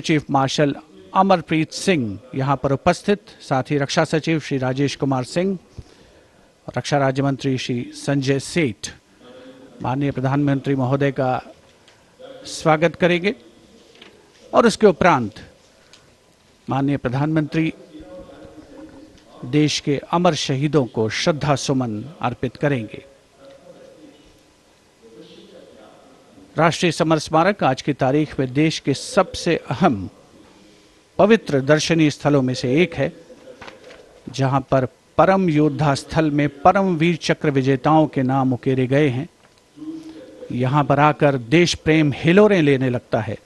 Chief marshal Amarpreet Singh यहाँ पर उपस्थित, साथ ही रक्षा सचिव श्री राजेश कुमार सिंह, रक्षा राज्य मंत्री श्री संजय सेठ माननीय प्रधानमंत्री महोदय का स्वागत करेंगे और उसके उपरांत माननीय प्रधानमंत्री देश के अमर शहीदों को श्रद्धा सुमन अर्पित करेंगे। राष्ट्रीय समर स्मारक आज की तारीख में देश के सबसे अहम पवित्र दर्शनीय स्थलों में से एक है, जहां पर परम योद्धा स्थल में परम वीर चक्र विजेताओं के नाम उकेरे गए हैं। यहां पर आकर देश प्रेम हिलोरें लेने लगता है।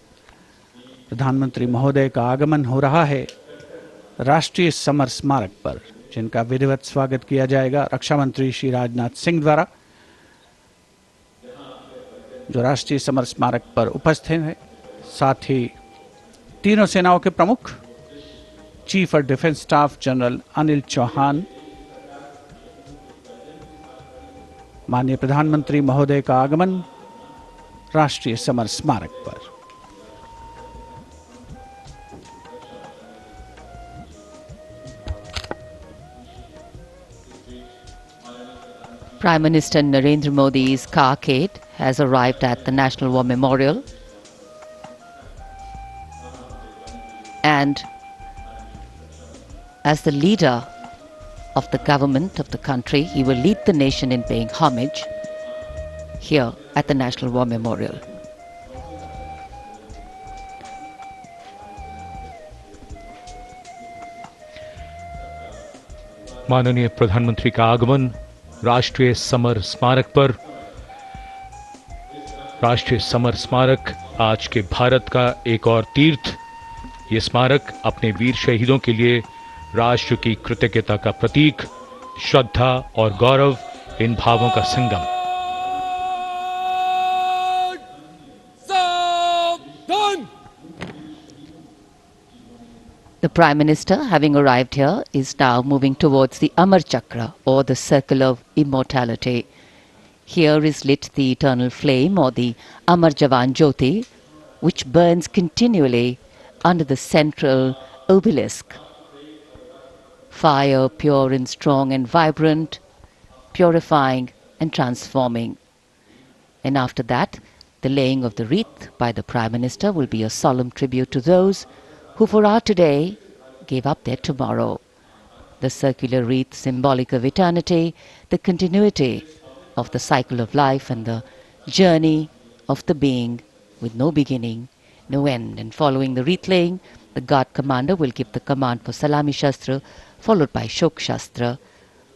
प्रधानमंत्री महोदय का आगमन हो रहा है राष्ट्रीय समर स्मारक पर, जिनका विधिवत स्वागत किया जाएगा रक्षा मंत्री श्री राजनाथ सिंह द्वारा, जो राष्ट्रीय समर स्मारक पर उपस्थित हैं। साथ ही तीनों सेनाओं के प्रमुख chief of defence staff general Anil Chauhan, माननीय प्रधानमंत्री महोदय का आगमन राष्ट्रीय समर स्मारक पर। Prime Minister Narendra Modi's carcade has arrived at the National War Memorial, and as the leader of the government of the country, he will lead the nation in paying homage here at the National War Memorial. माननीय प्रधानमंत्री का आगमन राष्ट्रीय summer स्मारक पर। राष्ट्रीय summer स्मारक आज के भारत का एक और तीर्थ। ये स्मारक अपने वीर शहीदों के लिए राष्ट्र की कृतज्ञता का प्रतीक, श्रद्धा और गौरव, इन भावों का संगम। The Prime Minister, having arrived here, is now moving towards the Amar Chakra, or the Circle of Immortality. Here is lit the eternal flame, or the Amar Jawan Jyoti, which burns continually under the central obelisk. Fire pure and strong and vibrant, purifying and transforming. And after that, the laying of the wreath by the Prime Minister will be a solemn tribute to those who for our today gave up their tomorrow. The circular wreath, symbolic of eternity, the continuity of the cycle of life and the journey of the being with no beginning, no end. And following the wreath laying, the guard commander will give the command for Salami Shastra, followed by Shok Shastra,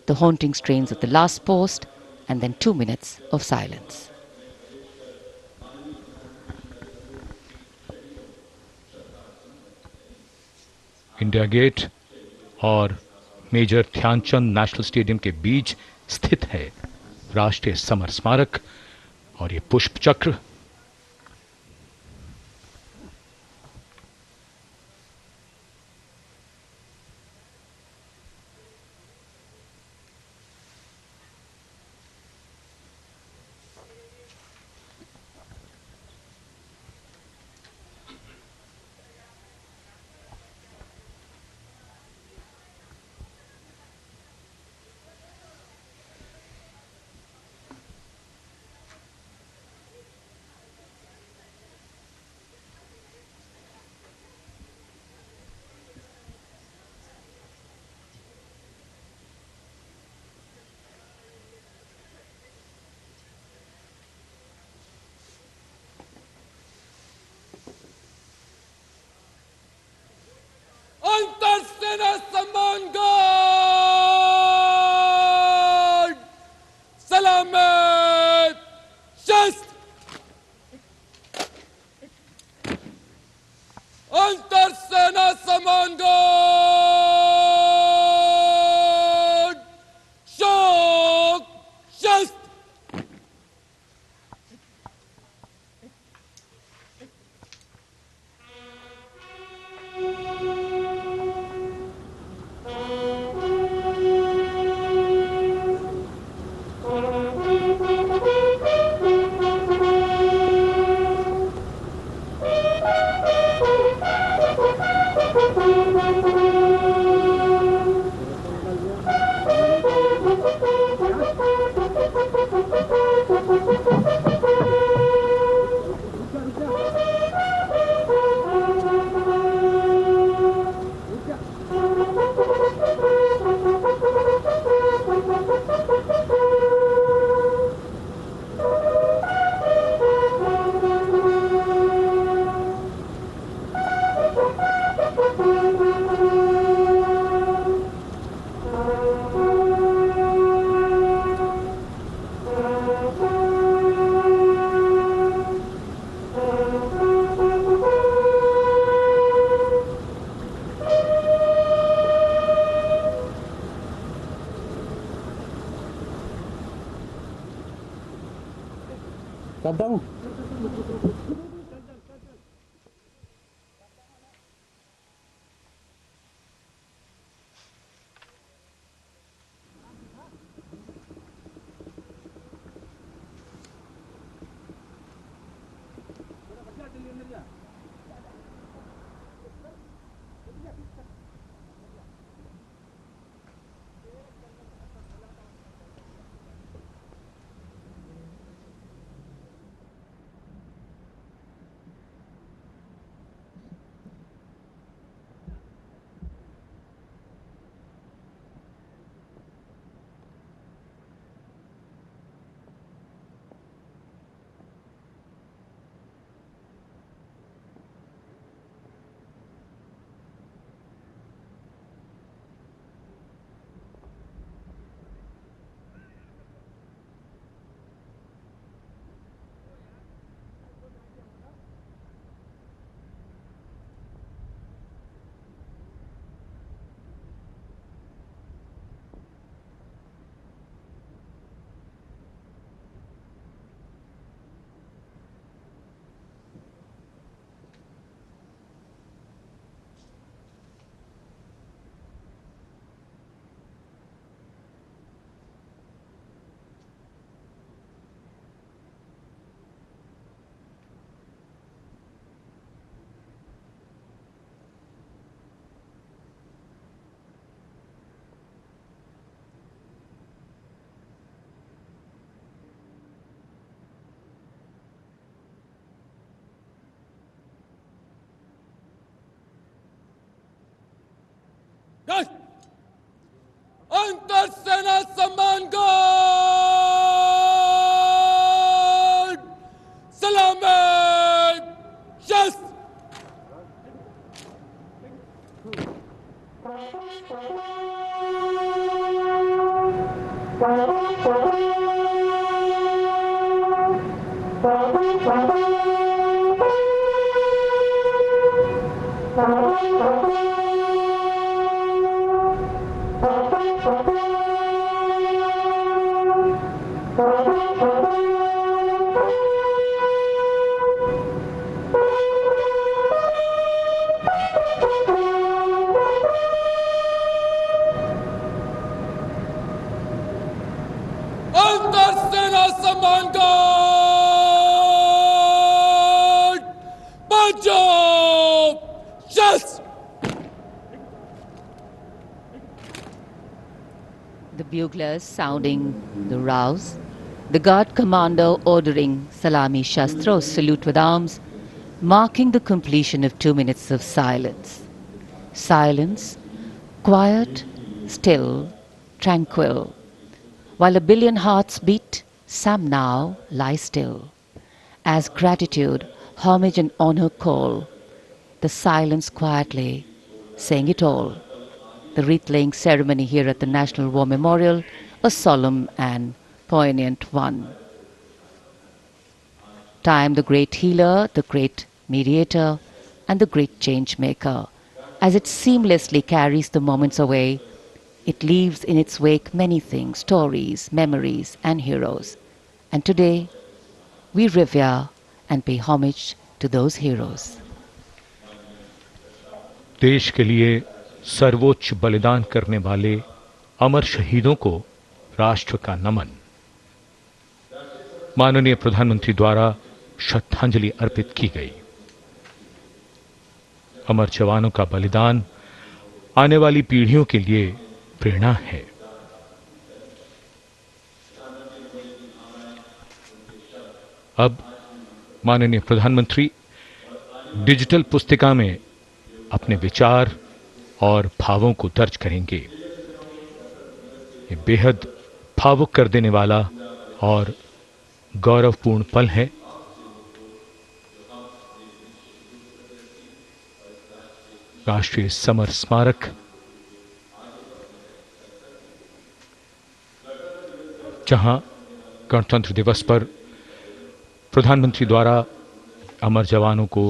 the haunting strains of the last post, and then 2 minutes of silence. India Gate और major Dhyan Chand national stadium के बीच स्थित है राष्ट्रीय summer स्मारक और ये पुष्प चक्र। अंतरसेना सम्मान गार्ड सलामत शस्त्र। अंतरसेना सम्मान गार्ड शोक शस्त्र। बताता हूँ। Yes! अंतर सेना सम्मान गार्ड सलामत यस अंतर सेना सम्मान guard Punjab yes The buglers sounding the rouse, the guard commander ordering Salami Shastros, salute with arms, marking the completion of 2 minutes of silence. Silence, quiet, still, tranquil. While a billion hearts beat, some now lie still. As gratitude, homage and honor call, the silence quietly, saying it all. The wreath-laying ceremony here at the National War Memorial, a solemn and poignant one. Time, the great healer, the great mediator, and the great change maker. As it seamlessly carries the moments away, it leaves in its wake many things, stories, memories, and heroes. And today, we revere and pay homage to those heroes. देश के लिए सर्वोच्च बलिदान करने वाले अमर शहीदों को राष्ट्र का नमन। माननीय प्रधानमंत्री द्वारा श्रद्धांजलि अर्पित की गई। अमर जवानों का बलिदान आने वाली पीढ़ियों के लिए प्रेरणा है। अब माननीय प्रधानमंत्री डिजिटल पुस्तिका में अपने विचार और भावों को दर्ज करेंगे। ये बेहद भावुक कर देने वाला और गौरवपूर्ण पल है। राष्ट्रीय समर स्मारक जहां गणतंत्र दिवस पर प्रधानमंत्री द्वारा अमर जवानों को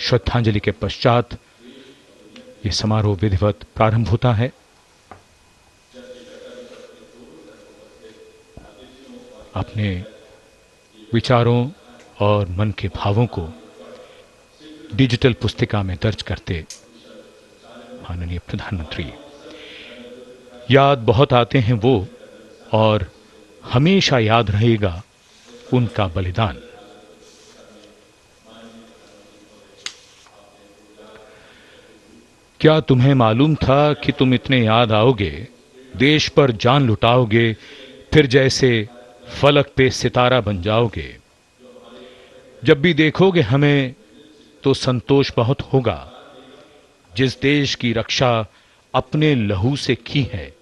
श्रद्धांजलि के पश्चात ये समारोह विधिवत प्रारंभ होता है। अपने विचारों और मन के भावों को डिजिटल पुस्तिका में दर्ज करते माननीय प्रधानमंत्री। याद बहुत आते हैं वो, और हमेशा याद रहेगा उनका बलिदान। क्या तुम्हें मालूम था कि तुम इतने याद आओगे, देश पर जान लुटाओगे, फिर जैसे फलक पे सितारा बन जाओगे। जब भी देखोगे हमें तो संतोष बहुत होगा। जिस देश की रक्षा अपने लहू से की है,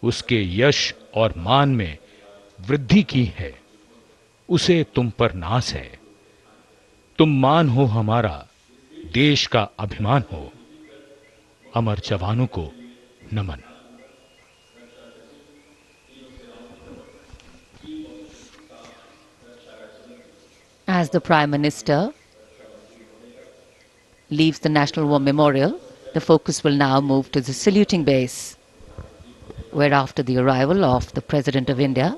उसके यश और मान में वृद्धि की है, उसे तुम पर नाज है। तुम मान हो हमारा, देश का अभिमान हो। अमर जवानों को नमन। As the Prime Minister leaves the National War Memorial, the focus will now move to the saluting base, where after the arrival of the President of India,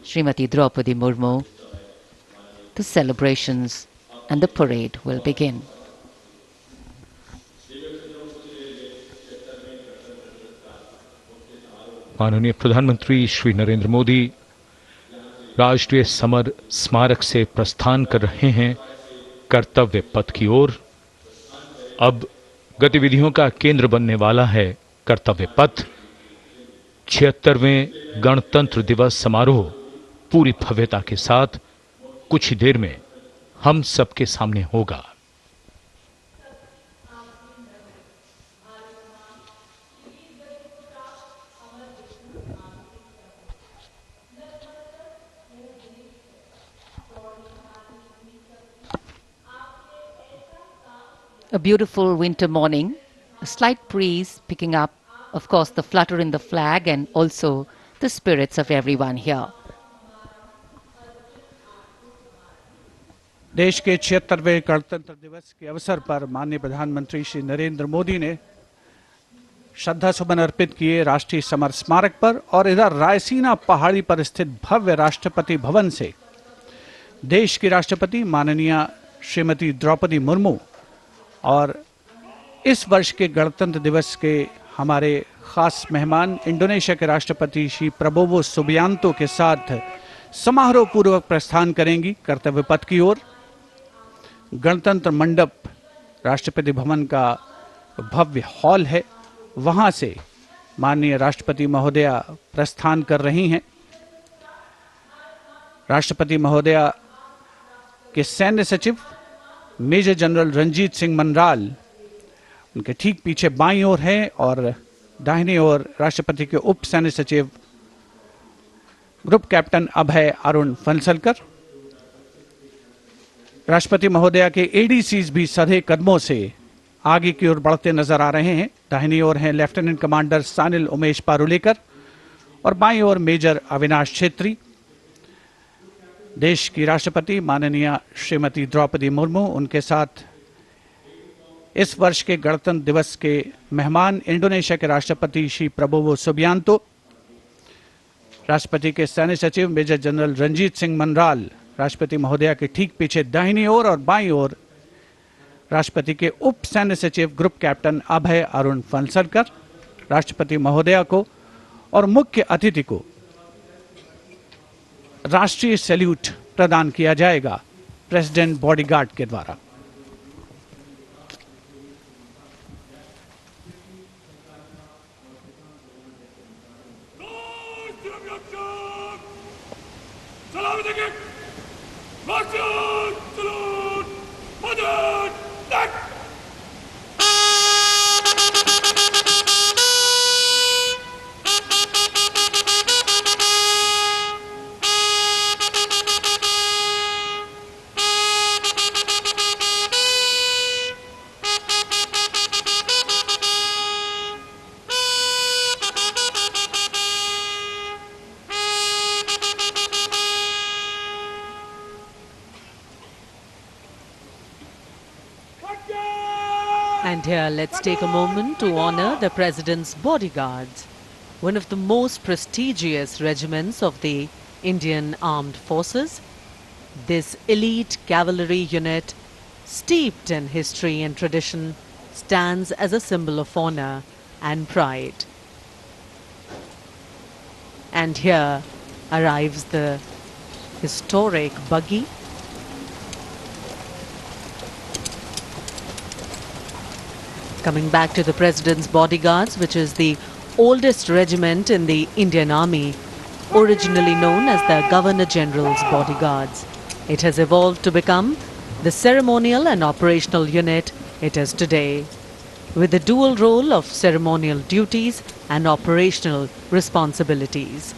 Srimati Draupadi Murmu, the celebrations and the parade will begin. माननीय प्रधानमंत्री श्री नरेंद्र मोदी राष्ट्रीय summer स्मारक से प्रस्थान कर रहे हैं कर्तव्य पथ की ओर। अब गतिविधियों का केंद्र बनने वाला है कर्तव्य पथ। 76वें गणतंत्र दिवस समारोह पूरी भव्यता के साथ कुछ ही देर में हम सबके सामने होगा। A beautiful winter morning, a slight breeze picking up, of course, the flutter in the flag and also the spirits of everyone here. देश के 76वें गणतंत्र दिवस के अवसर पर माननीय प्रधानमंत्री श्री नरेंद्र मोदी ने श्रद्धा सुमन अर्पित किए राष्ट्रीय समर स्मारक पर, और इधर रायसीना पहाड़ी पर स्थित भव्य राष्ट्रपति भवन से देश की राष्ट्रपति माननीय श्रीमती द्रौपदी मुर्मू और इस वर्ष के गणतंत्र दिवस के हमारे खास मेहमान इंडोनेशिया के राष्ट्रपति श्री प्रबोवो सुबियांतो के साथ समारोह पूर्वक प्रस्थान करेंगी कर्तव्य पथ की ओर। गणतंत्र मंडप राष्ट्रपति भवन का भव्य हॉल है, वहां से माननीय राष्ट्रपति महोदया प्रस्थान कर रही हैं। राष्ट्रपति महोदया के सैन्य सचिव मेजर जनरल रंजीत सिंह मनराल उनके ठीक पीछे बाईं ओर हैं, और दाहिनी ओर राष्ट्रपति के उप सैन्य सचिव ग्रुप कैप्टन अभय अरुण फंसलकर। राष्ट्रपति महोदया के एडीसीज भी सधे कदमों से आगे की ओर बढ़ते नजर आ रहे हैं। दाहिनी ओर हैं लेफ्टिनेंट कमांडर सानिल उमेश पारुलेकर और बाईं ओर मेजर अविनाश छेत्री। देश की राष्ट्रपति माननीय श्रीमती द्रौपदी मुर्मू, उनके साथ इस वर्ष के गणतंत्र दिवस के मेहमान इंडोनेशिया के राष्ट्रपति श्री प्रबोवो सुबियांतो, राष्ट्रपति के सैन्य सचिव मेजर जनरल रंजीत सिंह मनराल, राष्ट्रपति महोदया के ठीक पीछे दाहिनी ओर और बाईं ओर राष्ट्रपति के उप सैन्य सचिव ग्रुप कैप्टन अभय अरुण फंसलकर। राष्ट्रपति महोदया को और मुख्य अतिथि को राष्ट्रीय सैल्यूट प्रदान किया जाएगा प्रेसिडेंट बॉडीगार्ड के द्वारा। And here, let's take a moment to honor the President's bodyguards, one of the most prestigious regiments of the Indian Armed Forces. This elite cavalry unit, steeped in history and tradition, stands as a symbol of honor and pride. And here arrives the historic buggy. Coming back to the President's Bodyguards, which is the oldest regiment in the Indian Army, originally known as the Governor General's Bodyguards. It has evolved to become the ceremonial and operational unit it is today, with the dual role of ceremonial duties and operational responsibilities.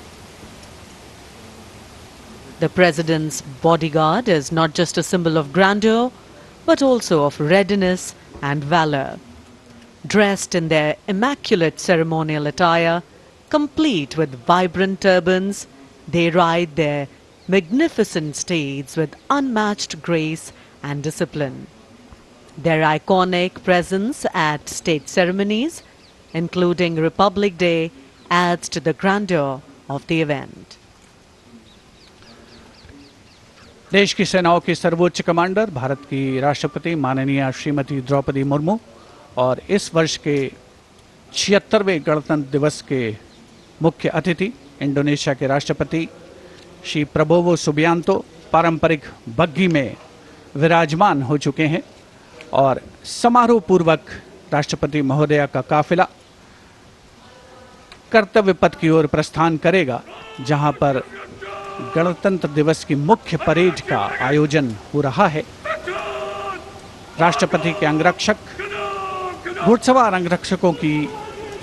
The President's Bodyguard is not just a symbol of grandeur, but also of readiness and valor. Dressed in their immaculate ceremonial attire, complete with vibrant turbans, they ride their magnificent steeds with unmatched grace and discipline. Their iconic presence at state ceremonies, including Republic Day, adds to the grandeur of the event. देश की सेनाओं की सर्वोच्च commander Bharat की राष्ट्रपति माननीय श्रीमती द्रौपदी मुर्मू और इस वर्ष के 76वें गणतंत्र दिवस के मुख्य अतिथि इंडोनेशिया के राष्ट्रपति श्री प्रबोवो सुबियांतो पारंपरिक बग्घी में विराजमान हो चुके हैं और समारोह पूर्वक राष्ट्रपति महोदया का काफिला कर्तव्य पथ की ओर प्रस्थान करेगा, जहां पर गणतंत्र दिवस की मुख्य परेड का आयोजन हो रहा है। राष्ट्रपति के अंगरक्षक, घुड़सवार अंगरक्षकों की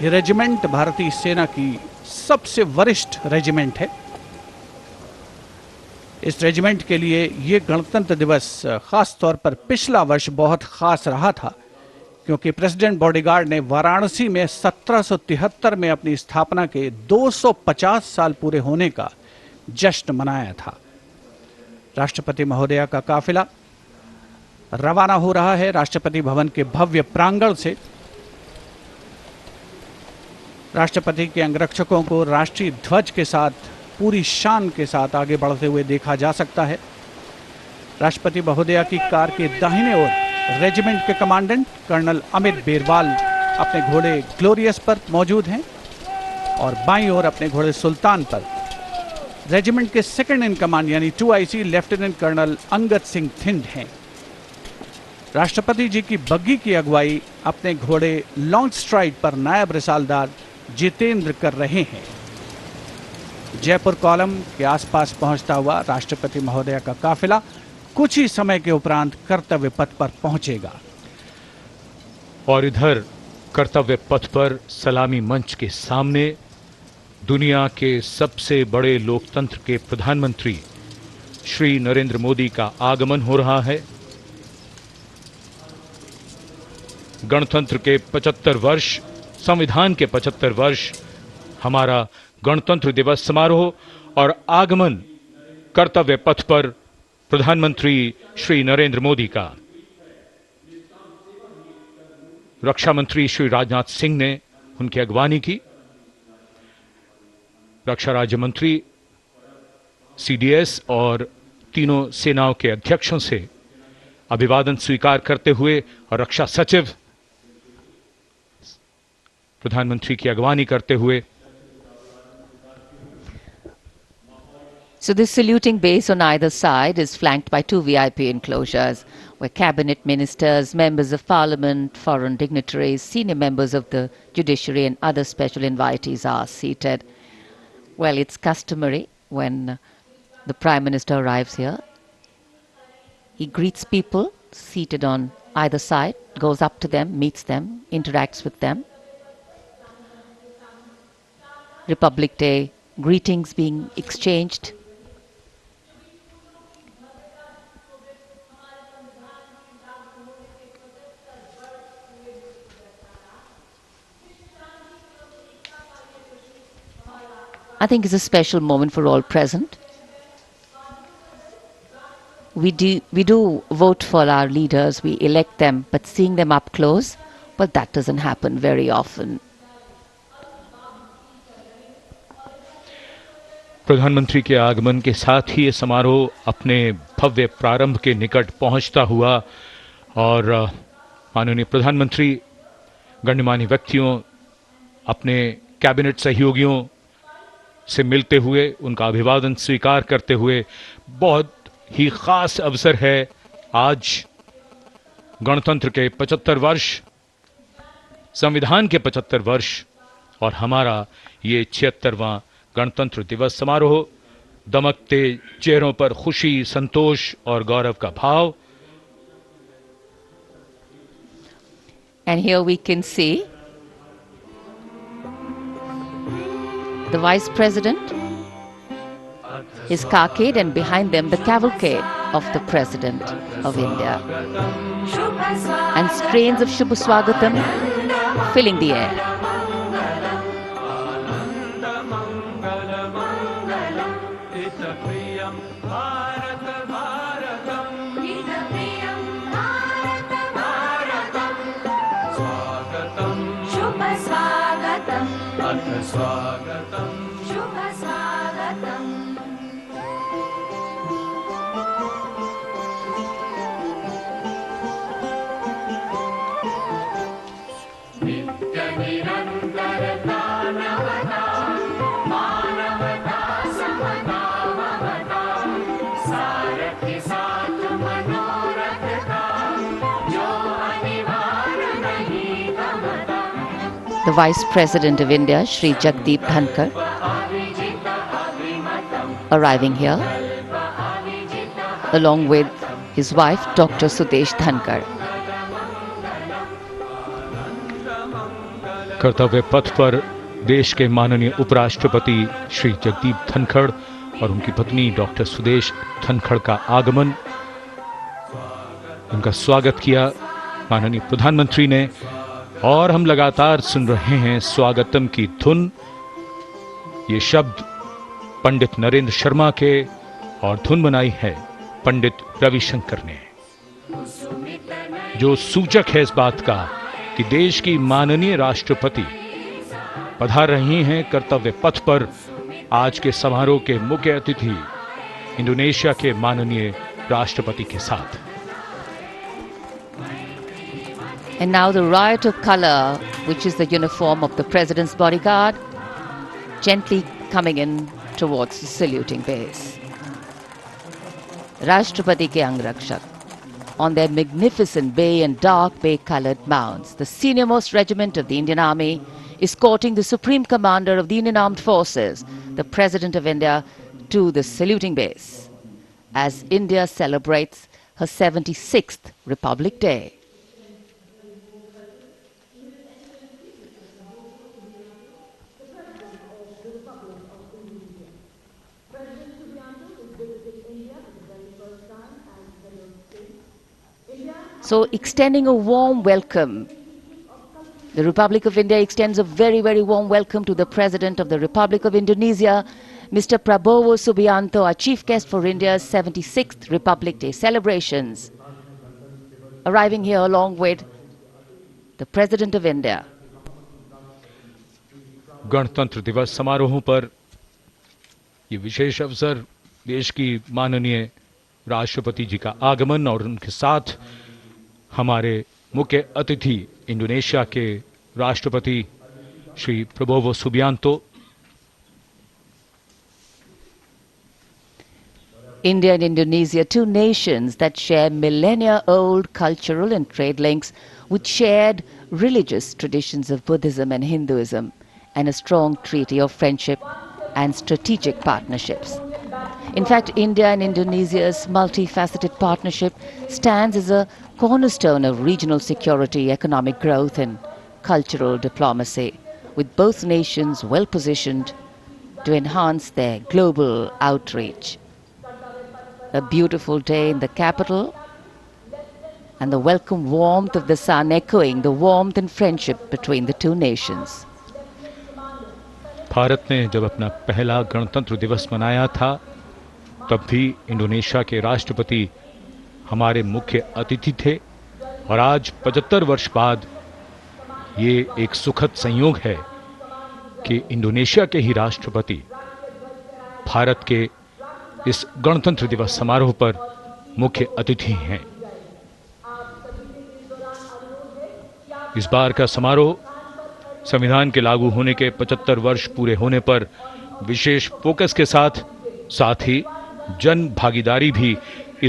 ये रेजिमेंट भारतीय सेना की सबसे वरिष्ठ रेजिमेंट है। इस रेजिमेंट के लिए ये गणतंत्र दिवस खास तौर पर पिछला वर्ष बहुत खास रहा था, क्योंकि प्रेसिडेंट बॉडीगार्ड ने वाराणसी में 1773 में अपनी स्थापना के 250 साल पूरे होने का जश्न मनाया था। राष्ट्रपति महोदया का काफिला रवाना हो रहा है राष्ट्रपति भवन के भव्य प्रांगण से। राष्ट्रपति के अंगरक्षकों को राष्ट्रीय ध्वज के साथ पूरी शान के साथ आगे बढ़ते हुए देखा जा सकता है। राष्ट्रपति महोदया की कार के दाहिने ओर रेजिमेंट के कमांडेंट कर्नल अमित बेरवाल अपने घोड़े ग्लोरियस पर मौजूद हैं और बाईं ओर अपने घोड़े सुल्तान पर रेजिमेंट के सेकंड इन कमांड यानी 2IC lieutenant colonel Angad Singh Thind हैं। राष्ट्रपति जी की बग्घी की अगुवाई अपने घोड़े लॉन्ग स्ट्राइड पर नायब रिसालदार जितेंद्र कर रहे हैं। जयपुर कॉलम के आसपास पहुंचता हुआ राष्ट्रपति महोदया का काफिला कुछ ही समय के उपरांत कर्तव्य पथ पर पहुंचेगा। और इधर कर्तव्य पथ पर सलामी मंच के सामने दुनिया के सबसे बड़े लोकतंत्र के प्रधानमंत्री श्री नरेंद्र मोदी का आगमन हो रहा है। गणतंत्र के 75 वर्ष, संविधान के 75 वर्ष, हमारा गणतंत्र दिवस समारोह और आगमन कर्तव्य पथ पर प्रधानमंत्री श्री नरेंद्र मोदी का। रक्षा मंत्री श्री राजनाथ सिंह ने उनकी अगवानी की। रक्षा राज्य मंत्री, CDS और तीनों सेनाओं के अध्यक्षों से अभिवादन स्वीकार करते हुए और रक्षा सचिव प्रधानमंत्री की अगवानी करते हुए। So this saluting base on either side is flanked by 2 VIP enclosures where cabinet ministers, members of parliament, foreign dignitaries, senior members of the judiciary and other special invitees are seated. Well, it's customary when the Prime Minister arrives here. He greets people seated on either side, goes up to them, meets them, interacts with them. Republic Day greetings being exchanged. I think it's a special moment for all present. We do vote for our leaders, we elect them, but seeing them up close, well, that doesn't happen very often. प्रधानमंत्री के आगमन के साथ ही ये समारोह अपने भव्य प्रारंभ के निकट पहुंचता हुआ और माननीय प्रधानमंत्री गणमान्य व्यक्तियों, अपने कैबिनेट सहयोगियों से मिलते हुए, उनका अभिवादन स्वीकार करते हुए, बहुत ही खास अवसर है। आज गणतंत्र के 75 वर्ष, संविधान के 75 वर्ष और हमारा ये 76वां गणतंत्र दिवस समारोह, दमकते चेहरों पर खुशी, संतोष और गौरव का भाव। And here we can see the Vice President is cockade, and behind them the cavalcade of the President of India. And strains of Shubh Swagatam filling the air. The Vice President of India, Shri Jagdeep Dhankar, arriving here, along with his wife, Dr. Sudesh Dhankar. कर्तव्य पथ पर देश के माननीय उपराष्ट्रपति श्री जगदीप धनखड़ और उनकी पत्नी डॉक्टर सुदेश धनखड़ का आगमन, उनका स्वागत किया माननीय प्रधानमंत्री ने। और हम लगातार सुन रहे हैं स्वागतम की धुन। ये शब्द पंडित नरेंद्र शर्मा के और धुन बनाई है पंडित रविशंकर ने, जो सूचक है इस बात का कि देश की माननीय राष्ट्रपति पधार रही हैं कर्तव्य पथ पर आज के समारोह के मुख्य अतिथि इंडोनेशिया के माननीय राष्ट्रपति के साथ। And now the riot of color, which is the uniform of the President's bodyguard, gently coming in towards the saluting base. Rashtrapati ke Angrakshak, on their magnificent bay and dark bay-colored mounts, the senior-most regiment of the Indian Army, escorting the Supreme Commander of the Indian Armed Forces, the President of India, to the saluting base, as India celebrates her 76th Republic Day. So, extending a warm welcome, the Republic of India extends a very, very warm welcome to the President of the Republic of Indonesia, Mr. Prabowo Subianto, our chief guest for India's 76th Republic Day celebrations, arriving here along with the President of India. गणतंत्र दिवस समारोहों पर ये विशेष अवसर, देश की माननीय राष्ट्रपति जी का आगमन और उनके साथ हमारे मुख्य अतिथि इंडोनेशिया के राष्ट्रपति Shri Prabowo Subianto. India and Indonesia, two nations that share millennia-old cultural and trade links with shared religious traditions of Buddhism and Hinduism, and a strong treaty of friendship and strategic partnerships. In fact, India and Indonesia's multifaceted partnership stands as a cornerstone of regional security, economic growth and cultural diplomacy, with both nations well positioned to enhance their global outreach. A beautiful day in the capital, and the welcome warmth of the sun echoing the warmth and friendship between the two nations. Bharat ने जब अपना पहला गणतंत्र दिवस मनाया था, तब भी इंडोनेशिया के राष्ट्रपति हमारे मुख्य अतिथि थे, और आज 75 वर्ष बाद ये एक सुखद संयोग है कि इंडोनेशिया के ही राष्ट्रपति भारत के इस गणतंत्र दिवस समारोह पर मुख्य अतिथि हैं। इस बार का समारोह संविधान के लागू होने के 75 वर्ष पूरे होने पर विशेष फोकस के साथ ही जन भागीदारी भी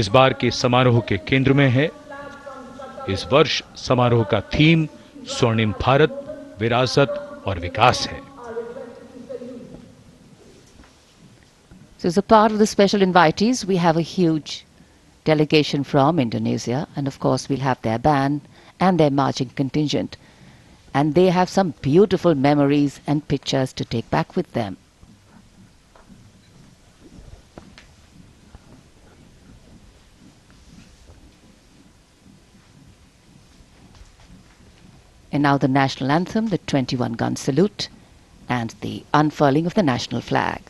इस बार के समारोह के केंद्र में है। इस वर्ष समारोह का थीम स्वर्णिम भारत, विरासत और विकास है। So as a part of the special invitees, we have a huge delegation from Indonesia, and of course we'll have their band and their marching contingent. And they have some beautiful memories and pictures to take back with them. And now the national anthem, the 21-gun salute, and the unfurling of the national flag.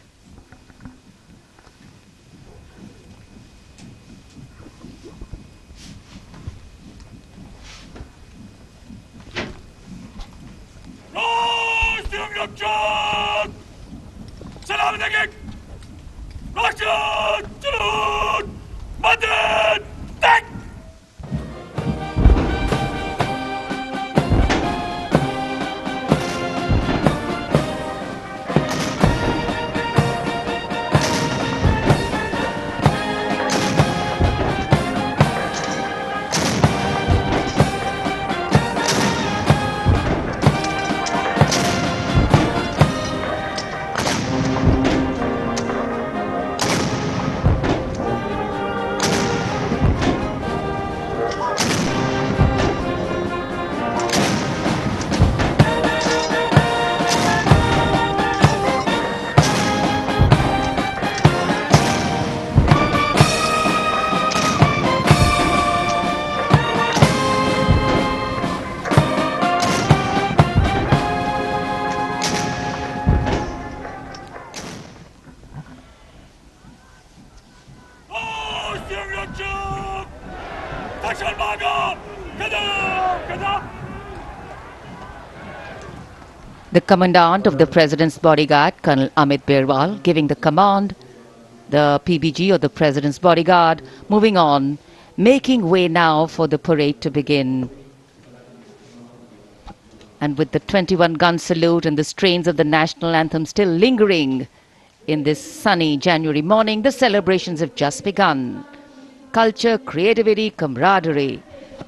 The Commandant of the President's Bodyguard, Colonel Amit Berwal, giving the command, the PBG or the President's Bodyguard, moving on, making way now for the parade to begin. And with the 21-gun salute and the strains of the national anthem still lingering in this sunny January morning, the celebrations have just begun. Culture, creativity, camaraderie.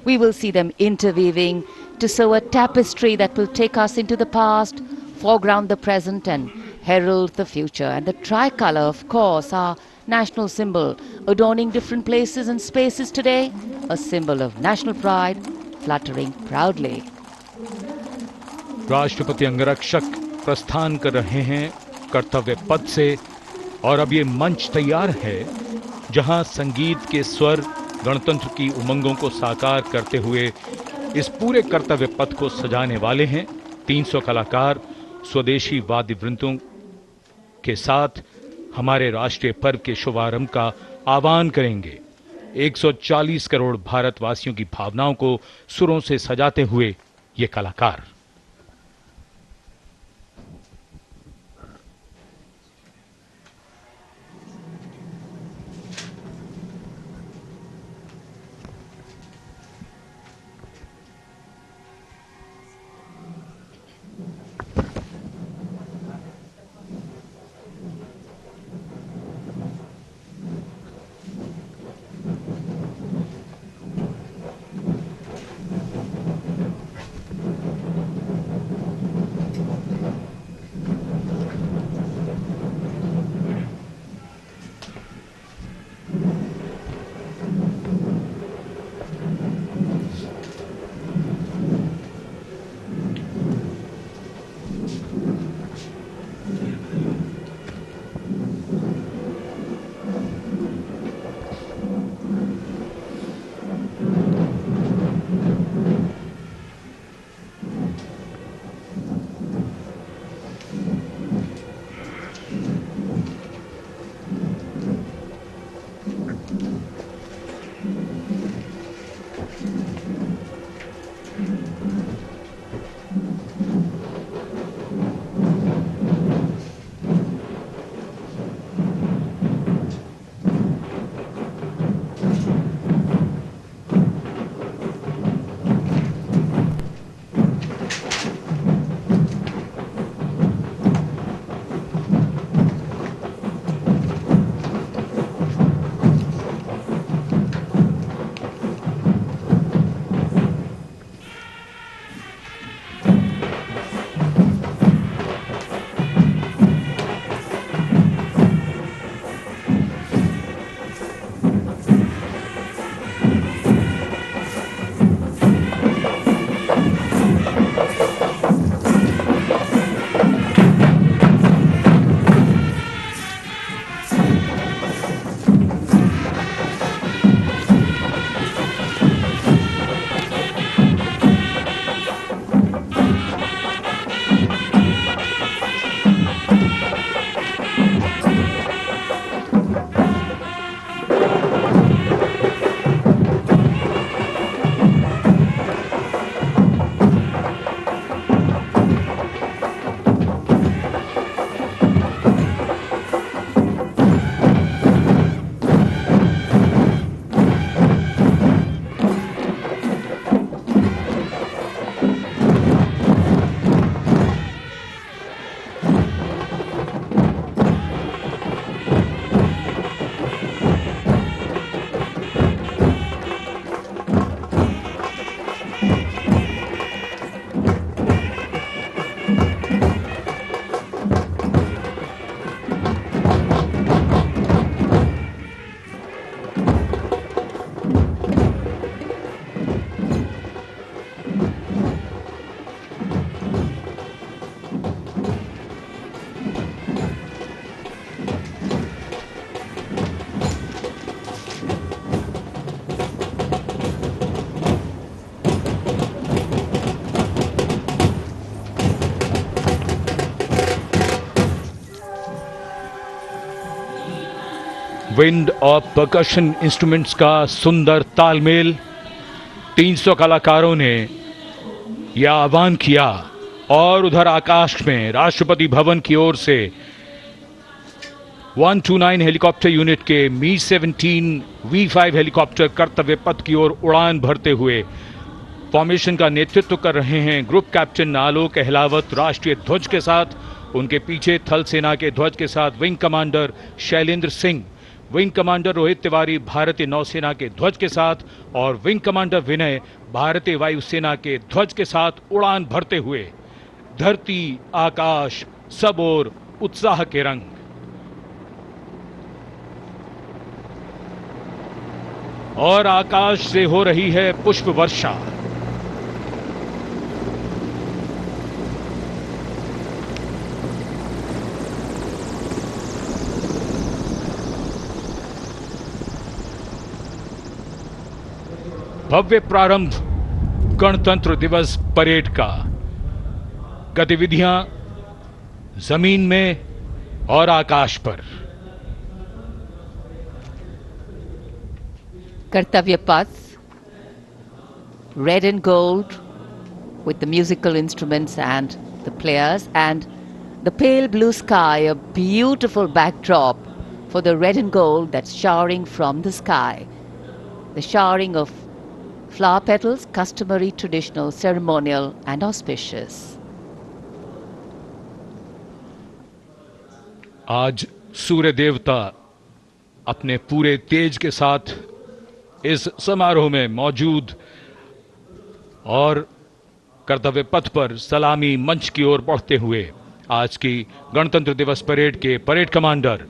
We will see them interweaving to sew a tapestry that will take us into the past, foreground the present and herald the future. And the tricolour, of course, our national symbol, adorning different places and spaces today, a symbol of national pride, fluttering proudly. राष्ट्रपति अंगरक्षक प्रस्थान कर रहे हैं कर्तव्य पथ से और अब ये मंच तैयार है जहां संगीत के स्वर गणतंत्र की उमंगों को साकार करते हुए इस पूरे कर्तव्य पथ को सजाने वाले हैं। 300 कलाकार स्वदेशी वाद्य वृंदों के साथ हमारे राष्ट्रीय पर्व के शुभारंभ का आह्वान करेंगे। 140 करोड़ भारतवासियों की भावनाओं को सुरों से सजाते हुए ये कलाकार। विंड और परकशन इंस्ट्रूमेंट्स का सुंदर तालमेल। 300 कलाकारों ने यह आह्वान किया और उधर आकाश में राष्ट्रपति भवन की ओर से 129 हेलीकॉप्टर यूनिट के मी-17 V5 हेलीकॉप्टर कर्तव्य पथ की ओर उड़ान भरते हुए फॉर्मेशन का नेतृत्व कर रहे हैं ग्रुप कैप्टन आलोक अहलावत राष्ट्रीय ध्वज के साथ। उनके पीछे थल सेना के ध्वज के साथ wing commander Shailendra Singh, wing commander Rohit Tiwari भारतीय नौसेना के ध्वज के साथ और विंग कमांडर विनय भारतीय वायुसेना के ध्वज के साथ उड़ान भरते हुए। धरती आकाश सब ओर उत्साह के रंग। और आकाश से हो रही है पुष्प वर्षा। भव्य प्रारंभ गणतंत्र दिवस परेड का। गतिविधियां जमीन में और आकाश पर। Kartavya Path, red and gold with the musical instruments and the players, and the pale blue sky, a beautiful backdrop for the red and gold that's showering from the sky. The showering of flower petals, customary, traditional, ceremonial and auspicious. आज सूर्य देवता अपने पूरे तेज के साथ इस समारोह में मौजूद और कर्तव्य पथ पर सलामी मंच की ओर बढ़ते हुए आज की गणतंत्र दिवस परेड के parade commander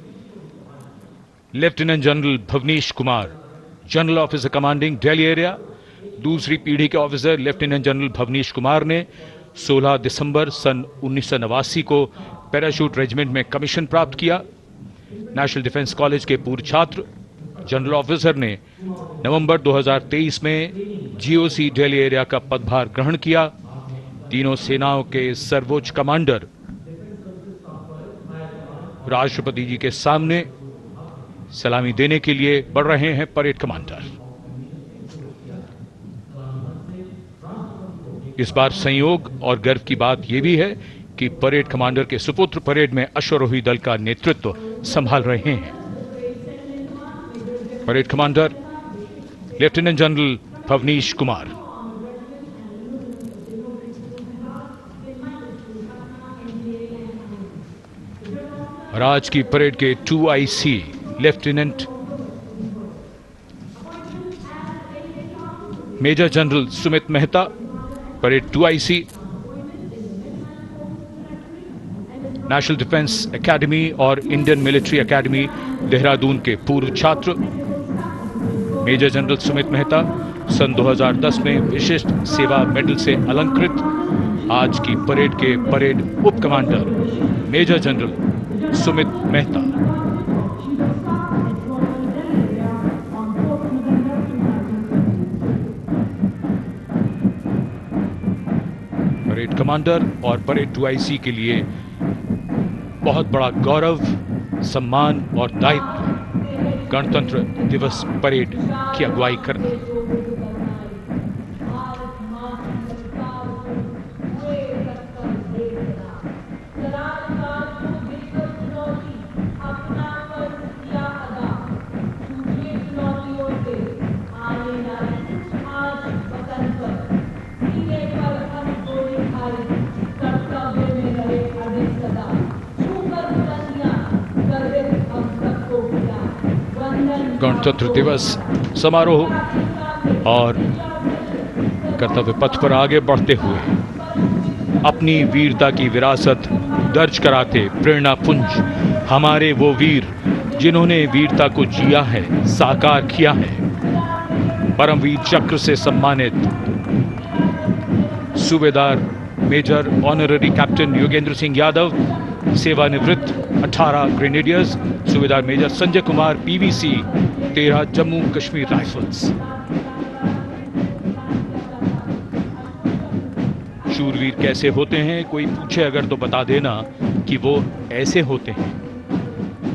lieutenant general Bhavnish Kumar, general officer commanding Delhi area, दूसरी पीढ़ी के officer lieutenant general Bhavnish Kumar ने 16 दिसंबर सन 1989 को पैराशूट रेजिमेंट में कमीशन प्राप्त किया। नेशनल डिफेंस कॉलेज के पूर्व छात्र जनरल ऑफिसर ने नवंबर 2023 में जीओसी दिल्ली एरिया का पदभार ग्रहण किया। तीनों सेनाओं के सर्वोच्च कमांडर राष्ट्रपति जी के सामने सलामी देने के लिए बढ़ रहे हैं परेड कमांडर। इस बार संयोग और गर्व की बात यह भी है कि परेड कमांडर के सुपुत्र परेड में अश्वारोही दल का नेतृत्व संभाल रहे हैं। Parade commander lieutenant general Bhavnish Kumar. और आज की परेड के 2IC lieutenant major general Sumit Mehta, parade 2IC, national defence academy और इंडियन मिलिट्री एकेडमी देहरादून के पूर्व छात्र मेजर जनरल सुमित मेहता सन 2010 में विशिष्ट सेवा मेडल से अलंकृत। आज की परेड के परेड उप commander major general Sumit Mehta. Parade commander और परेड 2IC के लिए बहुत बड़ा गौरव, सम्मान और दायित्व गणतंत्र दिवस परेड की अगुवाई करना। गणतंत्र दिवस समारोह और कर्तव्य पथ पर आगे बढ़ते हुए अपनी वीरता की विरासत दर्ज कराते प्रेरणा पुंज हमारे वो वीर जिन्होंने वीरता को जिया है, साकार किया है। परमवीर चक्र से सम्मानित सूबेदार major honorary captain Yogendra Singh Yadav, सेवानिवृत्त 18 ग्रेनेडियर्स, सूबेदार major Sanjay Kumar PVC 13 Jammu Kashmir rifles. शूरवीर कैसे होते हैं, कोई पूछे अगर तो बता देना कि वो ऐसे होते हैं।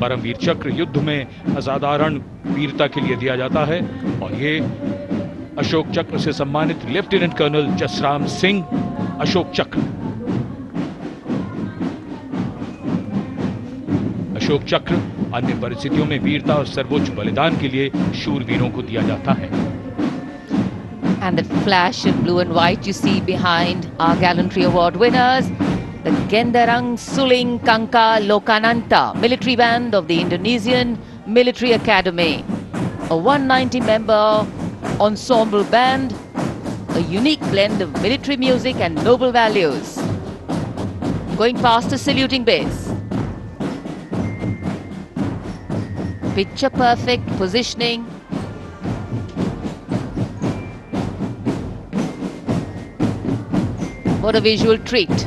परमवीर चक्र युद्ध में असाधारण वीरता के लिए दिया जाता है और ये अशोक चक्र से सम्मानित लेफ्टिनेंट कर्नल जसराम सिंह अशोक चक्र। अशोक चक्र अन्य परिस्थितियों में वीरता और सर्वोच्च बलिदान के लिए शूरवीरों को दिया जाता है। And that flash in blue and white you see behind our gallantry award winners, the Gendarang Suling Kangka Lokananta military band of the Indonesian Military Academy, a 190-member ensemble band, a unique blend of military music and noble values. Going past the saluting base. Picture perfect positioning. What a visual treat.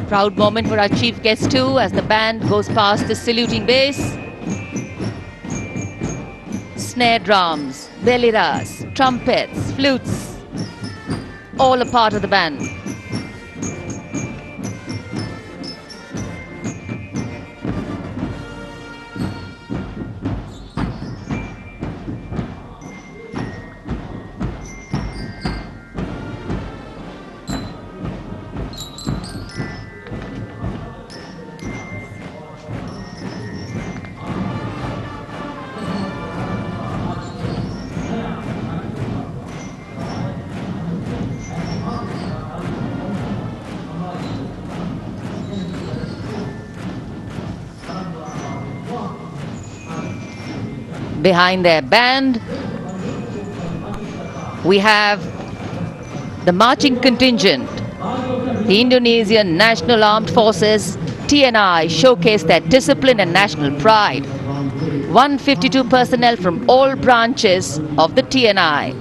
Proud moment for our chief guest too as the band goes past the saluting base. Snare drums, beliras, trumpets, flutes, all a part of the band. Behind their band, we have the marching contingent. The Indonesian National Armed Forces, TNI, showcase their discipline and national pride. 152 personnel from all branches of the TNI.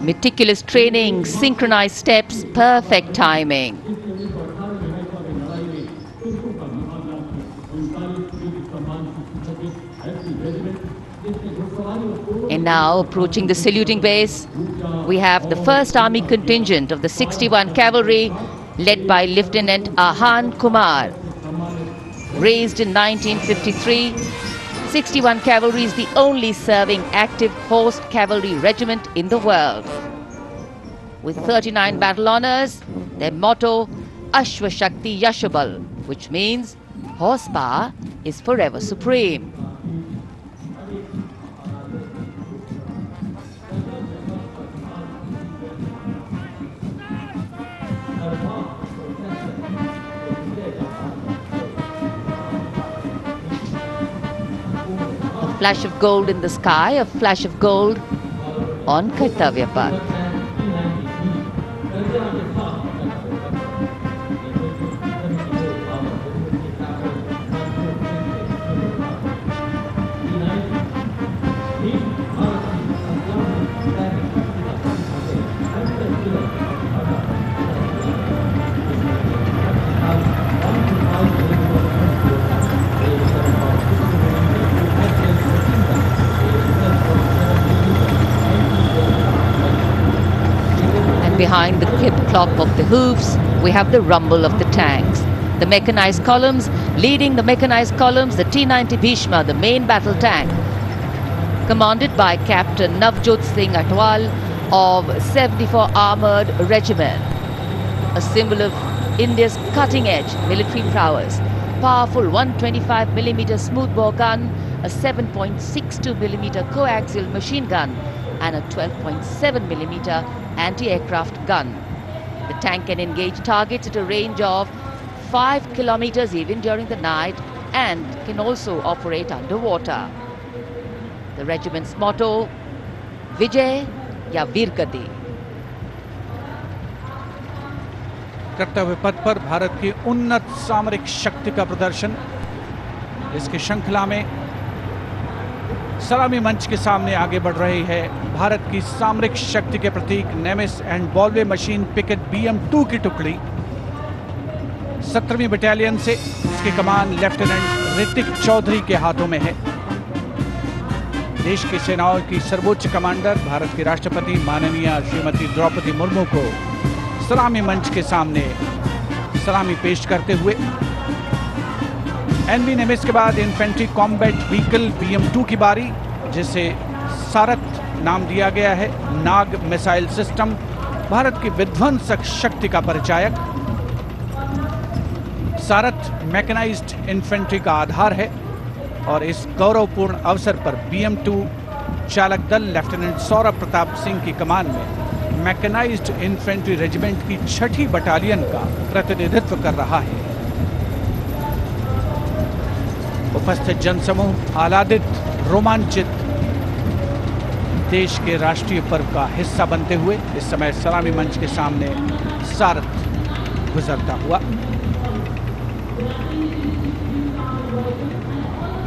Meticulous training, synchronized steps, perfect timing. And now, approaching the saluting base, we have the 1st Army contingent of the 61 Cavalry, led by Lieutenant Ahan Kumar. Raised in 1953, 61 Cavalry is the only serving active horsed cavalry regiment in the world. With 39 battle honors, their motto, Ashwa Shakti Yashabal, which means horsepower is forever supreme. A flash of gold in the sky, a flash of gold on Kartavya Path. Behind the clip clop of the hoofs, we have the rumble of the tanks. The mechanized columns, leading the mechanized columns, the T-90 Bhishma, the main battle tank, commanded by Captain Navjot Singh Atwal of 74 Armoured Regiment. A symbol of India's cutting-edge military prowess. Powerful 125mm smoothbore gun, a 7.62mm coaxial machine gun, and a 12.7mm anti-aircraft gun. The tank can engage targets at a range of 5 kilometers even during the night and can also operate underwater. The regiment's motto, Vijay ya Veergati. कर्तव्य पथ पर भारत की उन्नत सामरिक शक्ति का प्रदर्शन। इसकी श्रृंखला में सलामी मंच के सामने आगे बढ़ रही है भारत की सामरिक शक्ति के प्रतीक नेमिस एंड बॉलवे मशीन पिकेट BM-2 की टुकड़ी 17वीं बटालियन से की कमान लेफ्टिनेंट ऋतिक चौधरी के हाथों में है। देश की सेनाओं की सर्वोच्च कमांडर भारत की राष्ट्रपति माननीय श्रीमती द्रौपदी मुर्मू को सलामी मंच के सामने सलामी पेश करते हुए एनवी निमित्स के बाद इन्फेंट्री कॉम्बैट व्हीकल BM-2 की बारी, जिसे सारथ नाम दिया गया है। नाग मिसाइल सिस्टम भारत की विध्वंसक शक्ति का परिचायक। सारथ मैकेनाइज्ड इन्फेंट्री का आधार है और इस गौरवपूर्ण अवसर पर BM-2 चालक दल लेफ्टिनेंट सौरभ प्रताप सिंह की कमान में मैकेनाइज्ड इन्फेंट्री रेजिमेंट की 6ठी बटालियन का प्रतिनिधित्व कर रहा है। उपस्थित जनसमूह आह्लादित, रोमांचित, देश के राष्ट्रीय पर्व का हिस्सा बनते हुए इस समय सलामी मंच के सामने सारथ गुजरता हुआ।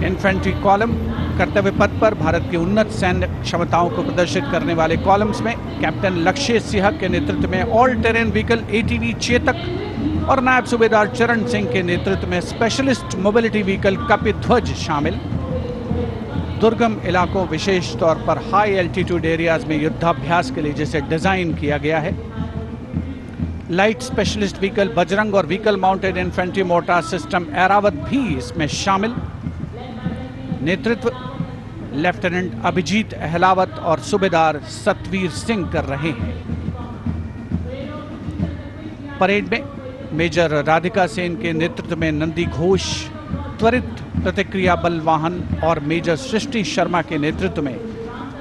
इन्फेंट्री कॉलम कर्तव्य पथ पर भारत की उन्नत सैन्य क्षमताओं को प्रदर्शित करने वाले कॉलम्स में कैप्टन लक्ष्य सिंह के नेतृत्व में all terrain vehicle ATV Chetak और नायब सूबेदार चरण सिंह के नेतृत्व में स्पेशलिस्ट मोबिलिटी व्हीकल कपिध्वज शामिल। दुर्गम इलाकों, विशेष तौर पर हाई एल्टीट्यूड एरियाज में युद्धाभ्यास के लिए जिसे डिजाइन किया गया है। लाइट स्पेशलिस्ट व्हीकल बजरंग और vehicle mounted infantry mortar system Airavat भी इसमें शामिल। नेतृत्व लेफ्टिनेंट अभिजीत अहलावत और सूबेदार सतवीर सिंह कर रहे हैं। परेड में मेजर राधिका सेन के नेतृत्व में नंदी घोष त्वरित प्रतिक्रिया बल वाहन और मेजर सृष्टि शर्मा के नेतृत्व में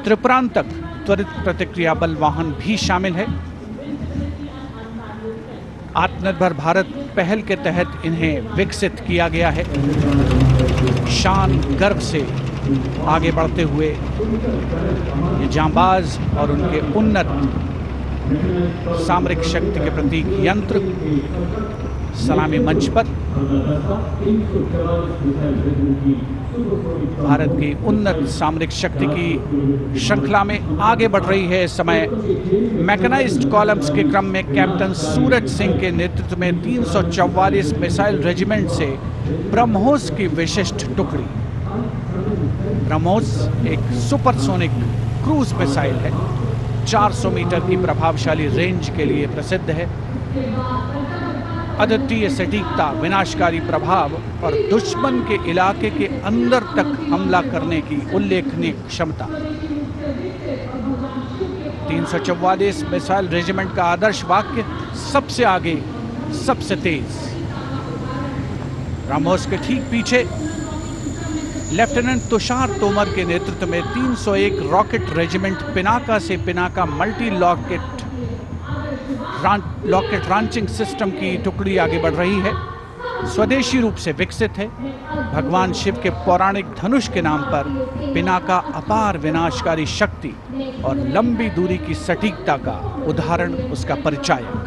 त्रिपुरांतक त्वरित प्रतिक्रिया बल वाहन भी शामिल है। आत्मनिर्भर भारत पहल के तहत इन्हें विकसित किया गया है। शान गर्व से आगे बढ़ते हुए ये जांबाज और उनके उन्नत सामरिक शक्ति के प्रतीक यंत्र सलामी मंच पर भारत की उन्नत सामरिक शक्ति की श्रृंखला में आगे बढ़ रही है। इस समय मैकेनाइज्ड कॉलम्स के क्रम में कैप्टन सूरज सिंह के नेतृत्व में 344 मिसाइल रेजिमेंट से ब्रह्मोस की विशिष्ट टुकड़ी। ब्रह्मोस एक सुपरसोनिक क्रूज मिसाइल है, 400 मीटर की प्रभावशाली रेंज के लिए प्रसिद्ध है। अद्वितीय सटीकता, विनाशकारी प्रभाव और दुश्मन के इलाके के अंदर तक हमला करने की उल्लेखनीय क्षमता। 344 मिसाइल रेजिमेंट का आदर्श वाक्य सबसे आगे, सबसे तेज। ब्रह्मोस के ठीक पीछे लेफ्टिनेंट तुषार तोमर के नेतृत्व में 301 रॉकेट रेजिमेंट पिनाका से Pinaka multi locket launching system की टुकड़ी आगे बढ़ रही है। स्वदेशी रूप से विकसित है। भगवान शिव के पौराणिक धनुष के नाम पर पिनाका अपार विनाशकारी शक्ति और लंबी दूरी की सटीकता का उदाहरण, उसका परिचायक।